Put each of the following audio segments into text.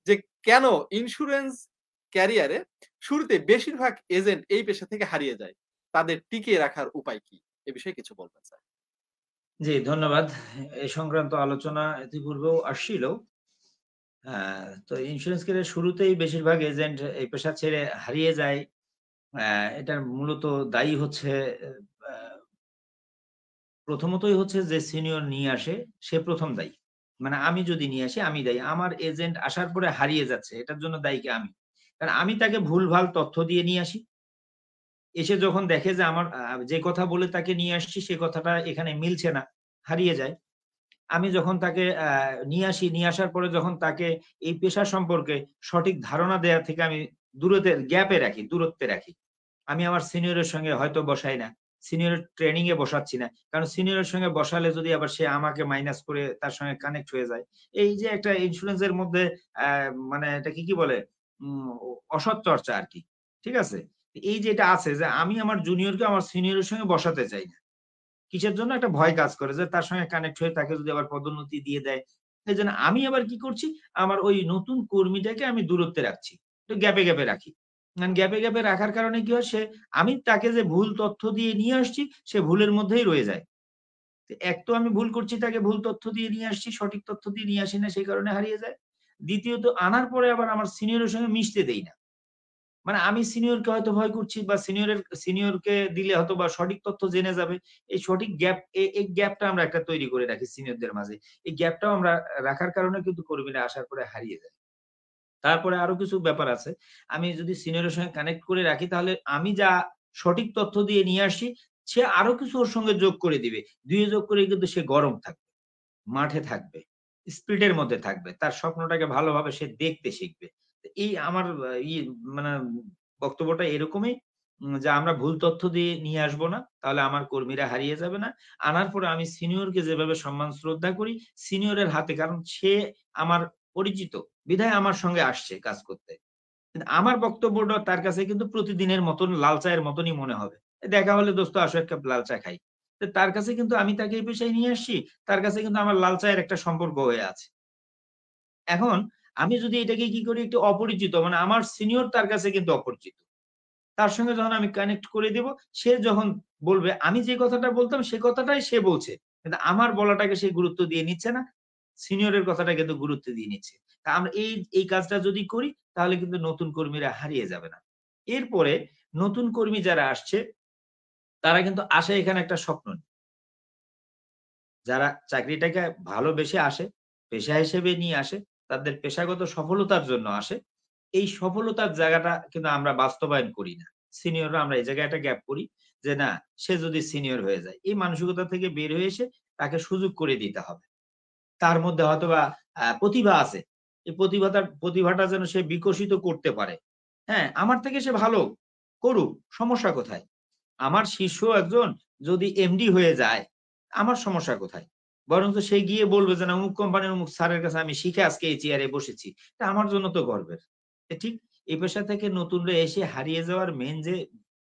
যে কেন ইন্সুরেন্স ক্যারিয়ারে শুরুতে বেশিরভাগ এজেন্ট এই পেশা থেকে হারিয়ে যায়? তাদের টিকিয়ে রাখার উপায় কি? এ বিষয়ে কিছু বলবেন স্যার। জি, ধন্যবাদ। এ সংক্রান্ত আলোচনা ইতিপূর্বেও আসছিল। তো ইন্সুরেন্স ক্যারিয়ার শুরুতেই বেশিরভাগ এজেন্ট এই পেশা ছেড়ে হারিয়ে যায়। অ্যা এটার মূলত দায়ী হচ্ছে আ প্রথমতই হচ্ছে যে সিনিয়র নিয়ে আসে, সে ১ম দায়ী। মানে আমি যদি নিয়ে আসি আমি দায়ী। আমার এজেন্ট আসার পরে হারিয়ে যাচ্ছে, এটার জন্য দায়ী কে? আমি। কারণ আমি তাকে ভুলভাল তথ্য দিয়ে নিয়ে আসি। এসে যখন দেখে যে আমার যে কথা বলে তাকে নিয়ে আসছি সে কথাটা এখানে মিলছে না, হারিয়ে যায়। আমি যখন তাকে নিয়ে আসি, নিয়ে আসার পরে যখন তাকে এই পেশা সম্পর্কে সঠিক ধারণা দেয়া থেকে আমি গ্যাপে রাখি, দূরত্বে রাখি। আমি আমার সিনিয়রের সঙ্গে হয়তো বসাই না। সিনিয়রের ট্রেনিং এ বসাচ্ছি না। কারণ সিনিয়রের সঙ্গে বসালে যদি আবার সে আমাকে মাইনাস করে তার সঙ্গে কানেক্ট হয়ে যায়। এই যে একটা ইন্সুরেন্স এর মধ্যে অ্যা মানে এটাকে কি বলে? অসৎ চর্চা আরকি। ঠিক আছে? এই যে এটা আছে যে আমি আমার জুনিয়রকে আমার সিনিয়রের সঙ্গে বসাতে চাই না। কিসের জন্য? একটা ভয় কাজ করে যে তার সঙ্গে কানেক্ট হয়ে তাকে যদি আবার পদোন্নতি দিয়ে দেয়। এজন্য আমি আবার কি করছি? আমার ওই নতুন কর্মীটাকে আমি দূরত্বে রাখছি। একটু গ্যাপে রাখি। গ্যাপে রাখার কারণে কি হয়? আমি তাকে যে ভুল তথ্য দিয়ে নিয়ে আসছি, সে ভুলের মধ্যেই রয়ে যায়। তো এক তো আমি ভুল করছি, তাকে ভুল তথ্য দিয়ে নিয়ে আসছি, সঠিক তথ্য দিয়ে নিয়ে আসি না, সেই কারণে হারিয়ে যায়। দ্বিতীয়ত আনার পরে আবার আমার সিনিয়রের সঙ্গে মিশতে দেই না। মানে আমি সিনিয়রকে হয়তো ভয় করছি বা সিনিয়রকে দিলে হয়তোবা সঠিক তথ্য জেনে যাবে। এই সঠিক গ্যাপ এই গ্যাপটা আমরা একটা তৈরি করে রাখি সিনিয়রদের মাঝে। এই গ্যাপটাও আমরা রাখার কারণে কিন্তু কর্মীরা আসার পরে হারিয়ে যায়। তারপরে আরো কিছু ব্যাপার আছে। আমি যদি সিনিয়রের সঙ্গে কানেক্ট করে রাখি তাহলে আমি যা সঠিক তথ্য দিয়ে নিয়ে আসছি, সে আরো কিছু ওর সঙ্গে যোগ করে দিবে। ২ এ যোগ করে কিন্তু সে গরম থাকবে, মাঠে থাকবে, স্পিড এর মধ্যে থাকবে। তার স্বপ্নটাকে ভালোভাবে সে দেখতে শিখবে। তো এই আমার মানে বক্তব্যটা এরকমই যে আমরা ভুল তথ্য দিয়ে নিয়ে আসবো না। তাহলে আমার কর্মীরা হারিয়ে যাবে না। আনার পরে আমি সিনিয়রকে যেভাবে সম্মান শ্রদ্ধা করি, সিনিয়রের হাতে কারণ সে আমার পরিচিত। বিধায় আমার সঙ্গে আসছে কাজ করতে। কিন্তু আমার বক্তব্যটা তার কাছে কিন্তু প্রতিদিনের মতন লাল চায়ের মতনই মনে হবে। দেখা হলে "দোস্ত আসো ১ কাপ লাল চা খাই।" তো তার কাছে কিন্তু আমি তাকে এই পেশায় নিয়ে আসছি। তার কাছে কিন্তু আমার লাল চায়ের একটা সম্পর্ক হয়ে আছে। এখন আমি যদি এটাকে কি করি একটু অপরিচিত মানে আমার সিনিয়র তার কাছে কিন্তু অপরিচিত। তার সঙ্গে যখন আমি কানেক্ট করে দেব, সে যখন বলবে আমি যে কথাটা বলতাম সে কথাটাই সে বলছে। কিন্তু আমার বলাটাকে সে গুরুত্ব দিয়ে নিচ্ছে না। সিনিয়রের কথাটা কিন্তু গুরুত্ব দিয়ে নিচ্ছে। তা আমরা এই কাজটা যদি করি তাহলে কিন্তু নতুন কর্মীরা হারিয়ে যাবে না। এরপরে নতুন কর্মী যারা আসছে তারা কিন্তু আসে এখানে একটা স্বপ্ন নিয়ে। যারা চাকরিটাকে ভালোবেসে আসে, পেশা হিসেবে নিয়ে আসে, তাদের পেশাগত সফলতার জন্য আসে। এই সফলতার জায়গাটা কিন্তু আমরা বাস্তবায়ন করি না। সিনিয়ররা আমরা এই জায়গায় একটা গ্যাপ করি যে না সে যদি সিনিয়র হয়ে যায়। এই মানসিকতা থেকে বের হয়ে এসে তাকে সুযোগ করে দিতে হবে। তার মধ্যে হয়তোবা প্রতিভা আছে। এই প্রতিভাটা যেন সে বিকশিত করতে পারে। হ্যাঁ? আমার থেকে সে ভালো করুক, সমস্যা কোথায়? আমার শিষ্য একজন যদি এমডি হয়ে যায়, আমার সমস্যা কোথায়? বরঞ্চ সে গিয়ে বলবে যে, "না অমুক কোম্পানির অমুক স্যারের কাছে আমি শিখে আজকে এই চেয়ারে বসেছি।" এটা আমার জন্য তো গর্বের। ঠিক এই পেশা থেকে নতুনরা এসে হারিয়ে যাওয়ার মেইন যে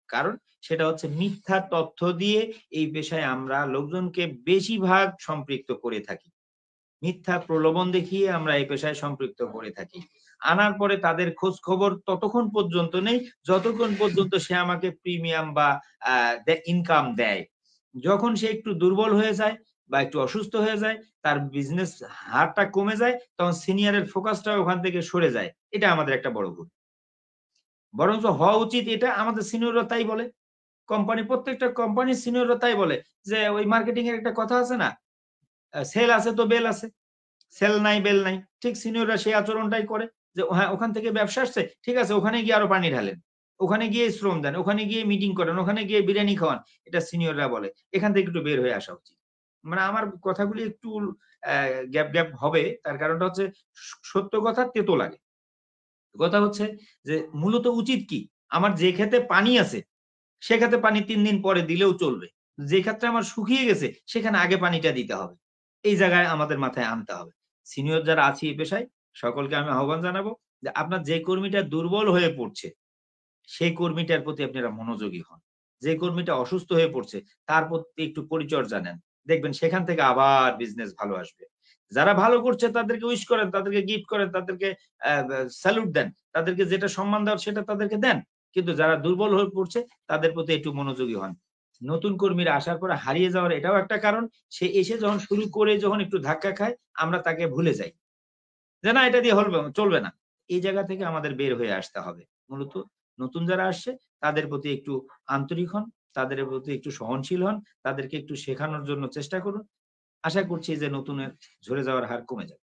কারণ, সেটা হচ্ছে মিথ্যা তথ্য দিয়ে এই পেশায় আমরা লোকজনকে বেশিরভাগ সম্পৃক্ত করে থাকি। মিথ্যা প্রলোভন দেখিয়ে আমরা এই পেশায় সম্পৃক্ত করে থাকি। আনার পরে তাদের খোঁজ খবর ততক্ষণ পর্যন্ত নেই, যতক্ষণ পর্যন্ত সে আমাকে প্রিমিয়াম বা আ ইনকাম দেয়। যখন সে একটু দুর্বল হয়ে যায় বা একটু অসুস্থ হয়ে যায়, তার বিজনেস হারটা কমে যায়, তখন সিনিয়রের ফোকাসটা ওখান থেকে সরে যায়। এটা আমাদের একটা বড় ভুল। বরঞ্চ হওয়া উচিত এটা আমাদের সিনিয়ররা তাই বলে। প্রত্যেকটা কোম্পানির সিনিয়ররা তাই বলে যে, ওই মার্কেটিং এর একটা কথা আছে না? সেল আছে তো বেল আছে। সেল নাই, বেল নাই। ঠিক সিনিয়ররা সেই আচরণটাই করে যে হ্যাঁ, ওখান থেকে ব্যবসা আসছে। ঠিক আছে ওখানে গিয়ে আরো পানি ঢালেন। ওখানে গিয়ে শ্রম দেন, ওখানে গিয়ে মিটিং করেন, ওখানে গিয়ে বিরিয়ানি খাওয়ান। এটা সিনিয়ররা বলে। এখান থেকে একটু বের হয়ে আসা উচিত। মানে আমার কথাগুলি একটু অ্যা গ্যাপ হবে। তার কারণটা হচ্ছে সত্য কথা তেতো লাগে। কথা হচ্ছে যে মূলত উচিত কি? আমার যে ক্ষেতে পানি আছে, সে ক্ষেতে পানি ৩ দিন পরে দিলেও চলবে। যে ক্ষেতটা আমার শুকিয়ে গেছে, সেখানে আগে পানিটা দিতে হবে। এই জায়গায় আমাদের মাথায় আনতে হবে। সিনিয়র যারা আছি এই পেশায়, সকলকে আমি আহ্বান জানাবো যে আপনার যে কর্মীটা দুর্বল হয়ে পড়ছে, সেই কর্মীটার প্রতি আপনারা মনোযোগী হন। যে কর্মীটা অসুস্থ হয়ে পড়ছে, তার প্রতি একটু পরিচর্যা নেন। দেখবেন সেখান থেকে আবার বিজনেস ভালো আসবে। যারা ভালো করছে তাদেরকে উইশ করেন, তাদেরকে গিফট করেন, তাদেরকে স্যালুট দেন। তাদেরকে যেটা সম্মান দেওয়ার সেটা তাদেরকে দেন। কিন্তু যারা দুর্বল হয়ে পড়ছে তাদের প্রতি একটু মনোযোগী হন। নতুন কর্মীরা আসার পরে হারিয়ে যাওয়ার এটাও একটা কারণ। সে এসে যখন শুরু করে যখন একটু ধাক্কা খায়, আমরা তাকে ভুলে যাই। যে না এটা দিয়ে চলবে না। এই জায়গা থেকে আমাদের বের হয়ে আসতে হবে। মূলত নতুন যারা আসছে তাদের প্রতি একটু আন্তরিক হন, তাদের প্রতি একটু সহনশীল হন, তাদেরকে একটু শেখানোর জন্য চেষ্টা করুন। আশা করছি যে নতুনের ঝরে যাওয়ার হার কমে যাবে।